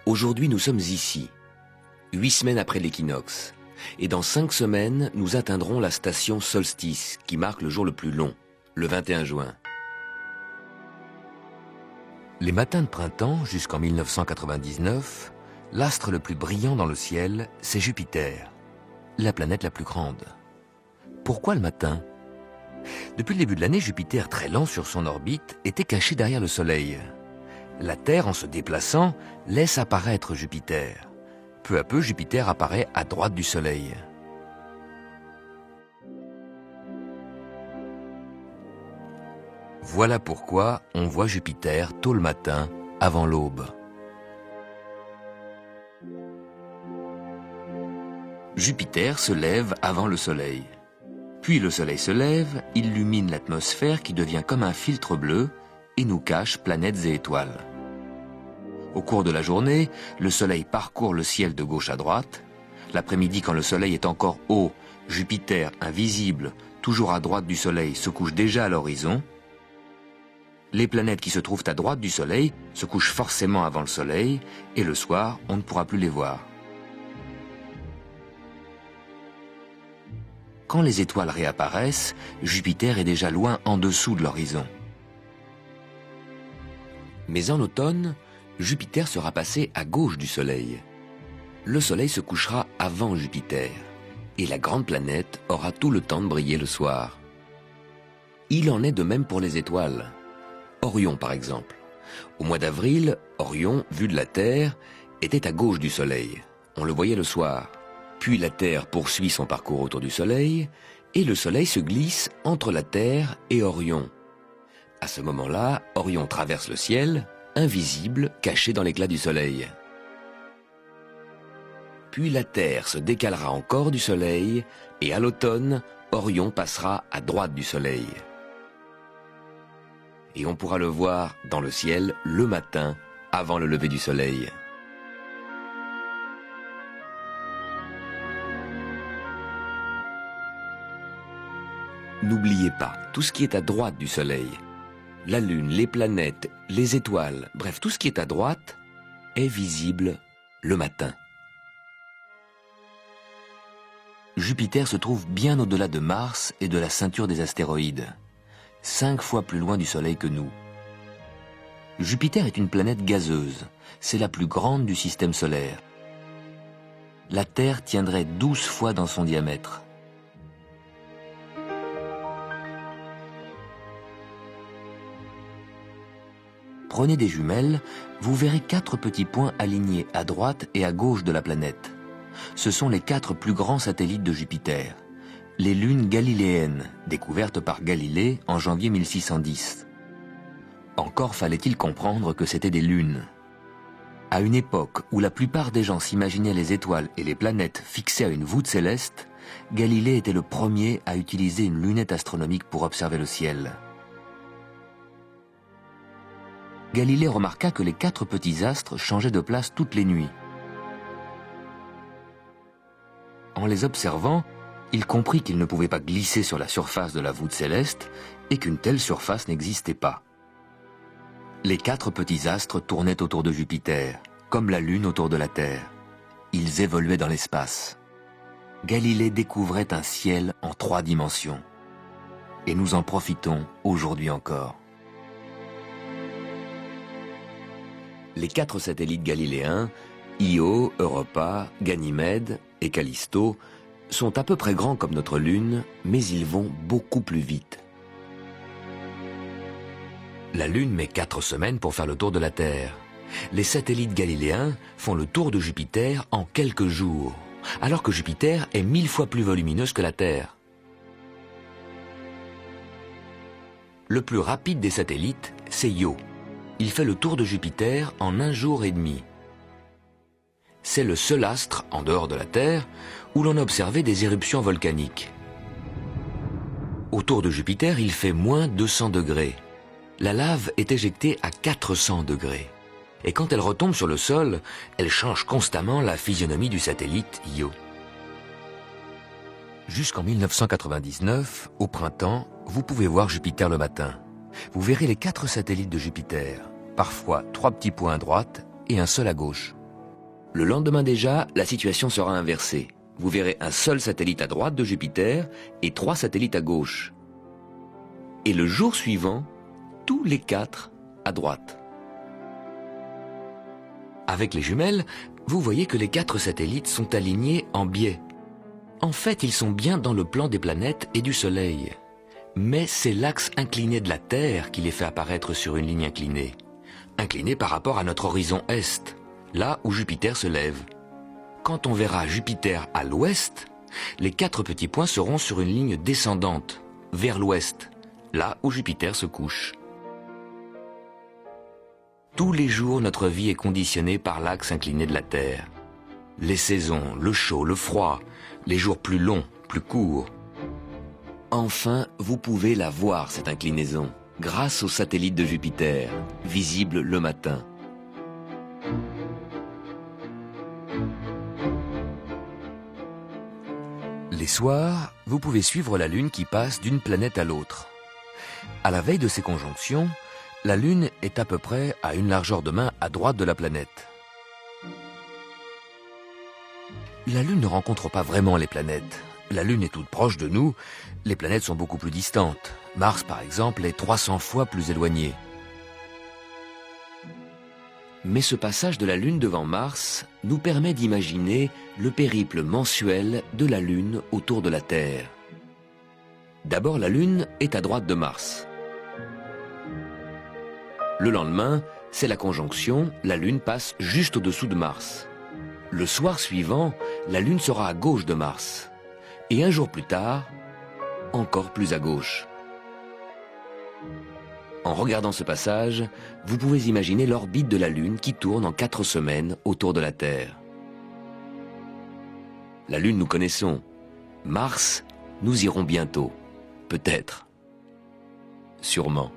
Aujourd'hui, nous sommes ici, 8 semaines après l'équinoxe. Et dans 5 semaines, nous atteindrons la station solstice, qui marque le jour le plus long, le 21 juin. Les matins de printemps, jusqu'en 1999, l'astre le plus brillant dans le ciel, c'est Jupiter, la planète la plus grande. Pourquoi le matin ? Depuis le début de l'année, Jupiter, très lent sur son orbite, était caché derrière le Soleil. La Terre, en se déplaçant, laisse apparaître Jupiter. Peu à peu, Jupiter apparaît à droite du Soleil. Voilà pourquoi on voit Jupiter tôt le matin, avant l'aube. Jupiter se lève avant le Soleil. Puis le Soleil se lève, illumine l'atmosphère qui devient comme un filtre bleu et nous cache planètes et étoiles. Au cours de la journée, le Soleil parcourt le ciel de gauche à droite. L'après-midi, quand le Soleil est encore haut, Jupiter, invisible, toujours à droite du Soleil, se couche déjà à l'horizon. Les planètes qui se trouvent à droite du Soleil se couchent forcément avant le Soleil, et le soir, on ne pourra plus les voir. Quand les étoiles réapparaissent, Jupiter est déjà loin en dessous de l'horizon. Mais en automne, Jupiter sera passé à gauche du Soleil. Le Soleil se couchera avant Jupiter, et la grande planète aura tout le temps de briller le soir. Il en est de même pour les étoiles. Orion, par exemple. Au mois d'avril, Orion, vu de la Terre, était à gauche du Soleil. On le voyait le soir. Puis la Terre poursuit son parcours autour du Soleil, et le Soleil se glisse entre la Terre et Orion. À ce moment-là, Orion traverse le ciel, invisible, caché dans l'éclat du Soleil. Puis la Terre se décalera encore du Soleil, et à l'automne, Orion passera à droite du Soleil. Et on pourra le voir dans le ciel le matin, avant le lever du Soleil. N'oubliez pas, tout ce qui est à droite du Soleil, la Lune, les planètes, les étoiles, bref, tout ce qui est à droite, est visible le matin. Jupiter se trouve bien au-delà de Mars et de la ceinture des astéroïdes, 5 fois plus loin du Soleil que nous. Jupiter est une planète gazeuse, c'est la plus grande du système solaire. La Terre tiendrait 12 fois dans son diamètre. Prenez des jumelles, vous verrez 4 petits points alignés à droite et à gauche de la planète. Ce sont les 4 plus grands satellites de Jupiter, les lunes galiléennes, découvertes par Galilée en janvier 1610. Encore fallait-il comprendre que c'étaient des lunes. À une époque où la plupart des gens s'imaginaient les étoiles et les planètes fixées à une voûte céleste, Galilée était le premier à utiliser une lunette astronomique pour observer le ciel. Galilée remarqua que les 4 petits astres changeaient de place toutes les nuits. En les observant, il comprit qu'ils ne pouvaient pas glisser sur la surface de la voûte céleste et qu'une telle surface n'existait pas. Les 4 petits astres tournaient autour de Jupiter, comme la Lune autour de la Terre. Ils évoluaient dans l'espace. Galilée découvrait un ciel en 3 dimensions. Et nous en profitons aujourd'hui encore. Les 4 satellites galiléens, Io, Europa, Ganymède et Callisto, sont à peu près grands comme notre Lune, mais ils vont beaucoup plus vite. La Lune met 4 semaines pour faire le tour de la Terre. Les satellites galiléens font le tour de Jupiter en quelques jours, alors que Jupiter est 1000 fois plus volumineuse que la Terre. Le plus rapide des satellites, c'est Io. Il fait le tour de Jupiter en 1 jour et demi. C'est le seul astre, en dehors de la Terre, où l'on a observé des éruptions volcaniques. Autour de Jupiter, il fait moins 200 degrés. La lave est éjectée à 400 degrés. Et quand elle retombe sur le sol, elle change constamment la physionomie du satellite Io. Jusqu'en 1999, au printemps, vous pouvez voir Jupiter le matin. Vous verrez les 4 satellites de Jupiter, parfois 3 petits points à droite et un seul à gauche. Le lendemain déjà, la situation sera inversée. Vous verrez un seul satellite à droite de Jupiter et 3 satellites à gauche. Et le jour suivant, tous les 4 à droite. Avec les jumelles, vous voyez que les 4 satellites sont alignés en biais. En fait, ils sont bien dans le plan des planètes et du Soleil. Mais c'est l'axe incliné de la Terre qui les fait apparaître sur une ligne inclinée. Inclinée par rapport à notre horizon Est, là où Jupiter se lève. Quand on verra Jupiter à l'ouest, les 4 petits points seront sur une ligne descendante, vers l'ouest, là où Jupiter se couche. Tous les jours, notre vie est conditionnée par l'axe incliné de la Terre. Les saisons, le chaud, le froid, les jours plus longs, plus courts. Enfin, vous pouvez la voir, cette inclinaison, grâce aux satellites de Jupiter, visibles le matin. Les soirs, vous pouvez suivre la Lune qui passe d'une planète à l'autre. À la veille de ces conjonctions, la Lune est à peu près à une largeur de main à droite de la planète. La Lune ne rencontre pas vraiment les planètes. La Lune est toute proche de nous, les planètes sont beaucoup plus distantes. Mars, par exemple, est 300 fois plus éloigné. Mais ce passage de la Lune devant Mars nous permet d'imaginer le périple mensuel de la Lune autour de la Terre. D'abord, la Lune est à droite de Mars. Le lendemain, c'est la conjonction, la Lune passe juste au-dessous de Mars. Le soir suivant, la Lune sera à gauche de Mars. Et un jour plus tard, encore plus à gauche. En regardant ce passage, vous pouvez imaginer l'orbite de la Lune qui tourne en 4 semaines autour de la Terre. La Lune, nous connaissons. Mars, nous irons bientôt. Peut-être. Sûrement.